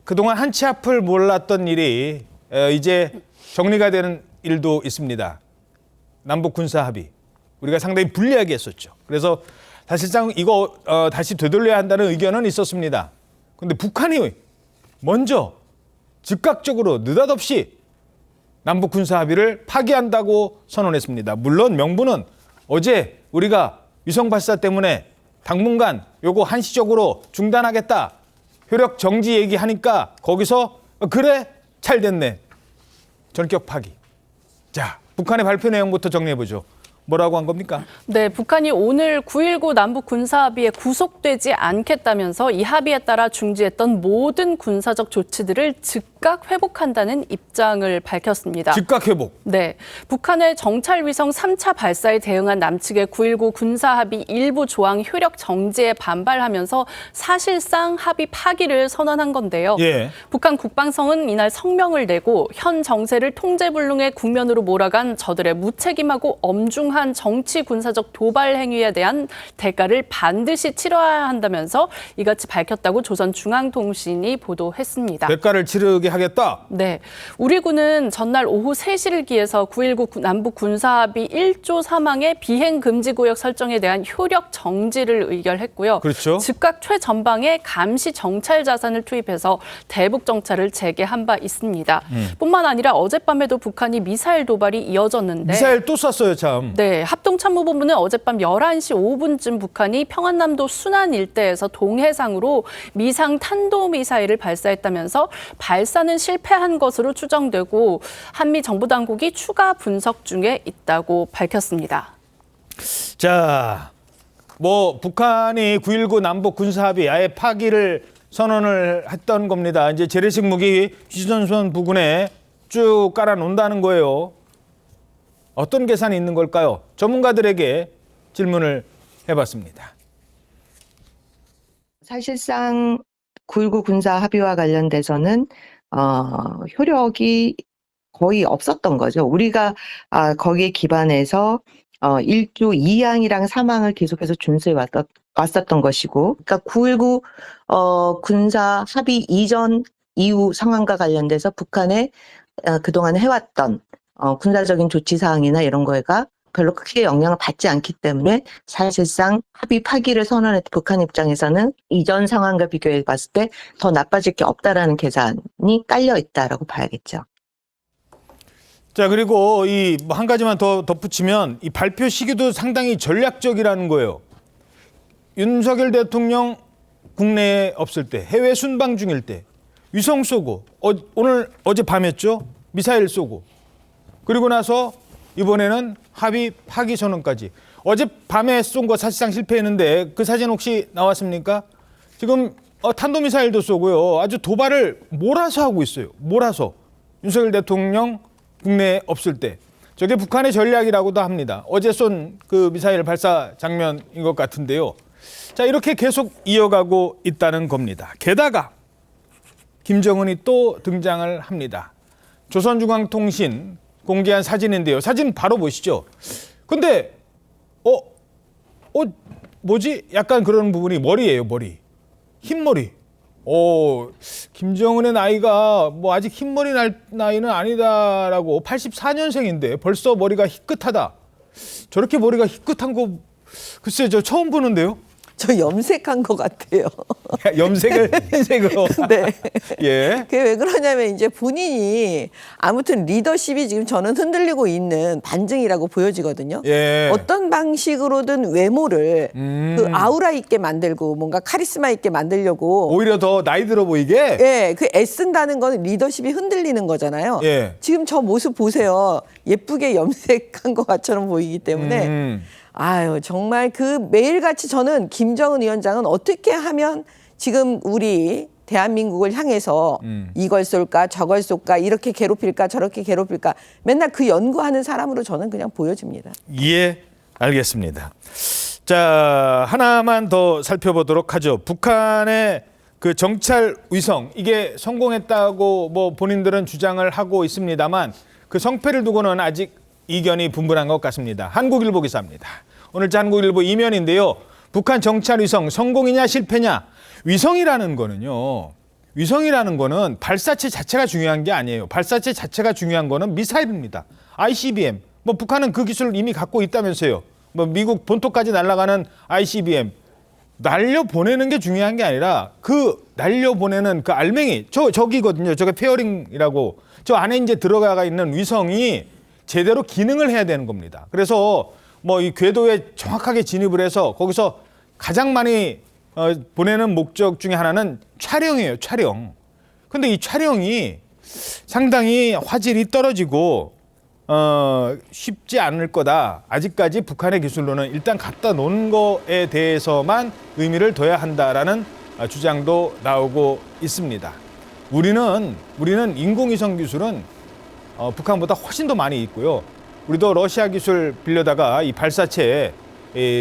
그동안 한치 앞을 몰랐던 일이 이제 정리가 되는 일도 있습니다. 남북 군사 합의. 우리가 상당히 불리하게 했었죠. 그래서 사실상 이거 다시 되돌려야 한다는 의견은 있었습니다. 그런데 북한이 먼저 즉각적으로 느닷없이 남북 군사 합의를 파기한다고 선언했습니다. 물론 명분은 어제 우리가 위성 발사 때문에 당분간 요거 한시적으로 중단하겠다. 효력 정지 얘기하니까 거기서 그래 잘 됐네. 전격 파기. 자, 북한의 발표 내용부터 정리해보죠. 뭐라고 한 겁니까? 네, 북한이 오늘 9.19 남북 군사합의에 구속되지 않겠다면서 이 합의에 따라 중지했던 모든 군사적 조치들을 즉각 회복한다는 입장을 밝혔습니다. 즉각 회복. 네, 북한의 정찰위성 3차 발사에 대응한 남측의 9.19 군사합의 일부 조항 효력 정지에 반발하면서 사실상 합의 파기를 선언한 건데요. 예. 북한 국방성은 이날 성명을 내고 현 정세를 통제불능의 국면으로 몰아간 저들의 무책임하고 엄중한 정치 군사적 도발 행위에 대한 대가를 반드시 치러야 한다면서 이같이 밝혔다고 조선중앙통신이 보도했습니다. 대가를 치르게 하겠다. 네, 우리 군은 전날 오후 3시를 기해서 9.19 남북 군사합의 1조 3항의 비행 금지 구역 설정에 대한 효력 정지를 의결했고요. 그렇죠. 즉각 최전방에 감시 정찰 자산을 투입해서 대북 정찰을 재개한 바 있습니다. 뿐만 아니라 어젯밤에도 북한이 미사일 도발이 이어졌는데 미사일 또 쐈어요, 참. 네, 합동참모본부는 어젯밤 11시 5분쯤 북한이 평안남도 순안 일대에서 동해상으로 미상 탄도미사일을 발사했다면서 발사는 실패한 것으로 추정되고 한미 정보당국이 추가 분석 중에 있다고 밝혔습니다. 자, 북한이 9.19 남북 군사합의 아예 파기를 선언을 했던 겁니다. 이제 재래식 무기 휴전선 부근에 쭉 깔아놓는다는 거예요. 어떤 계산이 있는 걸까요? 전문가들에게 질문을 해봤습니다. 사실상 9.19 군사 합의와 관련돼서는 효력이 거의 없었던 거죠. 우리가 거기에 기반해서 1조 2항이랑 3항을 계속해서 준수해 왔었던 것이고, 그러니까 9.19 군사 합의 이전 이후 상황과 관련돼서 북한의 그동안 해왔던 군사적인 조치 사항이나 이런 거가 별로 크게 영향을 받지 않기 때문에 사실상 합의 파기를 선언했던 북한 입장에서는 이전 상황과 비교해 봤을 때 더 나빠질 게 없다라는 계산이 깔려 있다라고 봐야겠죠. 자, 그리고 한 가지만 더 덧붙이면 이 발표 시기도 상당히 전략적이라는 거예요. 윤석열 대통령 국내에 없을 때, 해외 순방 중일 때 위성 쏘고 어제 밤했죠? 미사일 쏘고 그리고 나서 이번에는 합의 파기 선언까지. 어제 밤에 쏜 거 사실상 실패했는데 그 사진 혹시 나왔습니까? 지금 탄도미사일도 쏘고요. 아주 도발을 몰아서 하고 있어요. 몰아서. 윤석열 대통령 국내에 없을 때. 저게 북한의 전략이라고도 합니다. 어제 쏜 그 미사일 발사 장면인 것 같은데요. 자, 이렇게 계속 이어가고 있다는 겁니다. 게다가 김정은이 또 등장을 합니다. 조선중앙통신 공개한 사진인데요. 사진 바로 보시죠. 근데 뭐지? 약간 그런 부분이 머리예요, 머리. 흰머리. 김정은의 나이가 아직 흰머리 날 나이는 아니다라고 84년생인데 벌써 머리가 희끗하다. 저렇게 머리가 희끗한 거 글쎄 저 처음 보는데요. 저 염색한 것 같아요. 염색을 흰색으로. 네. 예. 그게 왜 그러냐면 이제 본인이 아무튼 리더십이 지금 저는 흔들리고 있는 반증이라고 보여지거든요. 예. 어떤 방식으로든 외모를 그 아우라 있게 만들고 뭔가 카리스마 있게 만들려고 오히려 더 나이 들어 보이게. 예, 그 애쓴다는 건 리더십이 흔들리는 거잖아요. 예. 지금 저 모습 보세요. 예쁘게 염색한 것처럼 보이기 때문에 아유, 정말 그 매일같이 저는 김정은 위원장은 어떻게 하면 지금 우리 대한민국을 향해서 이걸 쏠까 저걸 쏠까 이렇게 괴롭힐까 저렇게 괴롭힐까 맨날 그 연구하는 사람으로 저는 그냥 보여집니다. 예, 알겠습니다. 자, 하나만 더 살펴보도록 하죠. 북한의 그 정찰 위성 이게 성공했다고 본인들은 주장을 하고 있습니다만 그 성패를 두고는 아직 이견이 분분한 것 같습니다. 한국일보 기사입니다. 오늘자 한국일보 이면인데요. 북한 정찰 위성 성공이냐 실패냐. 위성이라는 거는요. 위성이라는 거는 발사체 자체가 중요한 게 아니에요. 발사체 자체가 중요한 거는 미사일입니다. ICBM. 뭐 북한은 그 기술을 이미 갖고 있다면서요. 뭐 미국 본토까지 날아가는 ICBM. 날려보내는 게 중요한 게 아니라 그 날려보내는 그 알맹이, 저기거든요. 저게 페어링이라고. 저 안에 이제 들어가 있는 위성이 제대로 기능을 해야 되는 겁니다. 그래서 뭐 이 궤도에 정확하게 진입을 해서 거기서 가장 많이 보내는 목적 중에 하나는 촬영이에요. 촬영. 근데 이 촬영이 상당히 화질이 떨어지고 쉽지 않을 거다. 아직까지 북한의 기술로는 일단 갖다 놓은 거에 대해서만 의미를 둬야 한다라는 주장도 나오고 있습니다. 우리는 인공위성 기술은 북한보다 훨씬 더 많이 있고요. 우리도 러시아 기술 빌려다가 이 발사체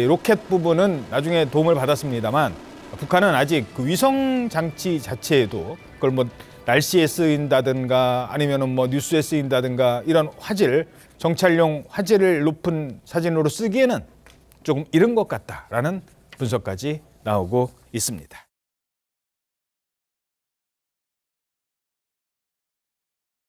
로켓 부분은 나중에 도움을 받았습니다만 북한은 아직 그 위성 장치 자체에도 그걸 뭐 날씨에 쓰인다든가 아니면은 뭐 뉴스에 쓰인다든가 이런 화질, 정찰용 화질을 높은 사진으로 쓰기에는 조금 이른 것 같다라는 분석까지 나오고 있습니다.